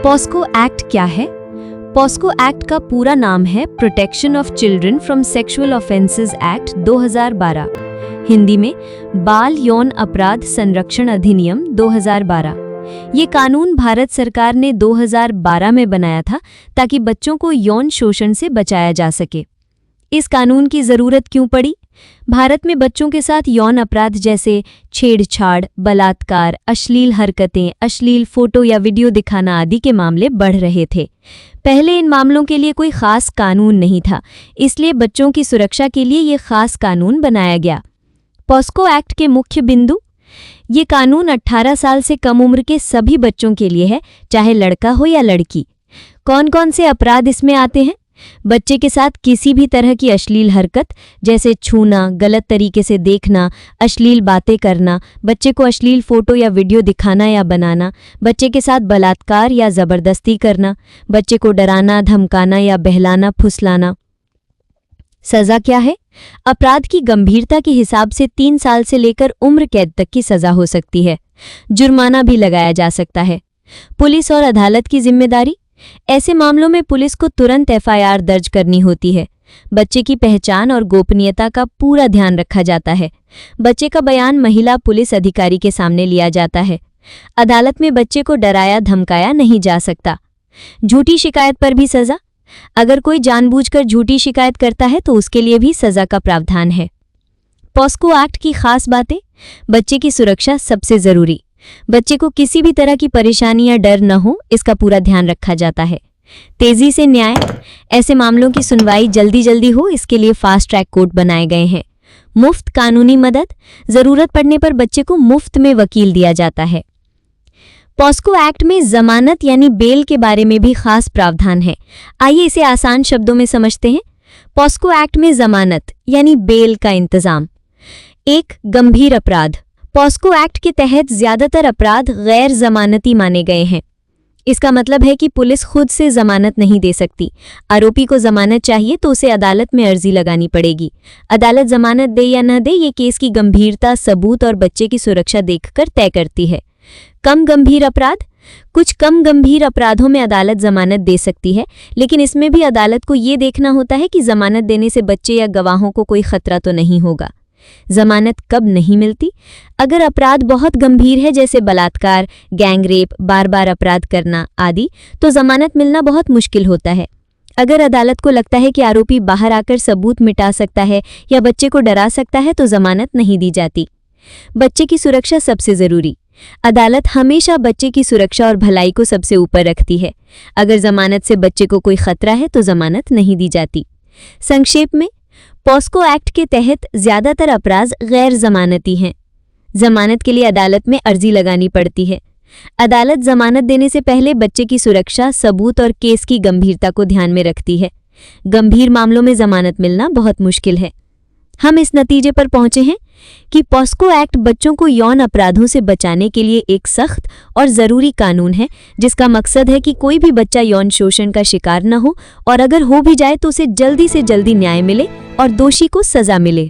POCSO act क्या है? POCSO act का पूरा नाम है protection of children from sexual offences act 2012, Hindi में बाल यौन अपराध संरक्षण अधिनियम 2012। ये कानून भारत सरकार ने 2012 में बनाया था ताकि बच्चों को यौन शोषण से बचाया जा सके। इस कानून की जरूरत क्यों पड़ी? भारत में बच्चों के साथ यौन अपराध जैसे छेड़छाड़, बलात्कार, अश्लील हरकतें, अश्लील फोटो या वीडियो दिखाना आदि के मामले बढ़ रहे थे। पहले इन मामलों के लिए कोई खास कानून नहीं था, इसलिए बच्चों की सुरक्षा के लिए ये खास कानून बनाया गया। पॉस्को एक्ट के मुख्य बिंदु: ये कानून 18 साल से कम उम्र के सभी बच्चों के लिए है, चाहे लड़का हो या लड़की। कौन कौन से अपराध इसमें आते हैं? बच्चे के साथ किसी भी तरह की अश्लील हरकत जैसे छूना, गलत तरीके से देखना, अश्लील बातें करना, बच्चे को अश्लील फोटो या वीडियो दिखाना या बनाना, बच्चे के साथ बलात्कार या जबरदस्ती करना, बच्चे को डराना, धमकाना या बहलाना, फुसलाना। सजा क्या है? अपराध की गंभीरता के हिसाब से 3 साल से लेकर उम्र कैद तक की सजा हो सकती है। जुर्माना भी लगाया जा सकता है। पुलिस और अदालत की जिम्मेदारी: ऐसे मामलों में पुलिस को तुरंत एफआईआर दर्ज करनी होती है। बच्चे की पहचान और गोपनीयता का पूरा ध्यान रखा जाता है। बच्चे का बयान महिला पुलिस अधिकारी के सामने लिया जाता है। अदालत में बच्चे को डराया धमकाया नहीं जा सकता। झूठी शिकायत पर भी सजा: अगर कोई जानबूझकर झूठी शिकायत करता है तो उसके लिए भी सजा का प्रावधान है। पॉस्को एक्ट की खास बातें: बच्चे की सुरक्षा सबसे जरूरी। बच्चे को किसी भी तरह की परेशानी या डर न हो, इसका पूरा ध्यान रखा जाता है। तेजी से न्याय: ऐसे मामलों की सुनवाई जल्दी हो, इसके लिए फास्ट ट्रैक कोर्ट बनाए गए हैं। मुफ्त कानूनी मदद: जरूरत पड़ने पर बच्चे को मुफ्त में वकील दिया जाता है। पॉस्को एक्ट में जमानत यानी बेल के बारे में भी खास प्रावधान है। आइए इसे आसान शब्दों में समझते हैं। पॉस्को एक्ट में जमानत यानी बेल का इंतजाम। 1. गंभीर अपराध: पॉस्को एक्ट के तहत ज्यादातर अपराध गैर जमानती माने गए हैं। इसका मतलब है कि पुलिस खुद से जमानत नहीं दे सकती। आरोपी को जमानत चाहिए तो उसे अदालत में अर्जी लगानी पड़ेगी। अदालत जमानत दे या न दे, ये केस की गंभीरता, सबूत और बच्चे की सुरक्षा देखकर तय करती है। कम गंभीर अपराध: कुछ कम गंभीर अपराधों में अदालत जमानत दे सकती है, लेकिन इसमें भी अदालत को ये देखना होता है कि जमानत देने से बच्चे या गवाहों को कोई खतरा तो नहीं होगा। जमानत कब नहीं मिलती? अगर अपराध बहुत गंभीर है जैसे बलात्कार, गैंगरेप, बार-बार अपराध करना आदि, तो जमानत मिलना बहुत मुश्किल होता है। अगर अदालत को लगता है कि आरोपी बाहर आकर सबूत मिटा सकता है या बच्चे को डरा सकता है तो जमानत नहीं दी जाती। बच्चे की सुरक्षा सबसे जरूरी: अदालत हमेशा बच्चे की सुरक्षा और भलाई को सबसे ऊपर रखती है। अगर जमानत से बच्चे को कोई खतरा है तो जमानत नहीं दी जाती। संक्षेप में, पॉस्को एक्ट के तहत ज्यादातर अपराध गैर जमानती हैं। जमानत के लिए अदालत में अर्जी लगानी पड़ती है। अदालत जमानत देने से पहले बच्चे की सुरक्षा, सबूत और केस की गंभीरता को ध्यान में रखती है। गंभीर मामलों में जमानत मिलना बहुत मुश्किल है। हम इस नतीजे पर पहुंचे हैं कि पॉस्को एक्ट बच्चों को यौन अपराधों से बचाने के लिए एक सख्त और ज़रूरी कानून है, जिसका मकसद है कि कोई भी बच्चा यौन शोषण का शिकार न हो और अगर हो भी जाए तो उसे जल्दी से जल्दी न्याय मिले और दोषी को सजा मिले।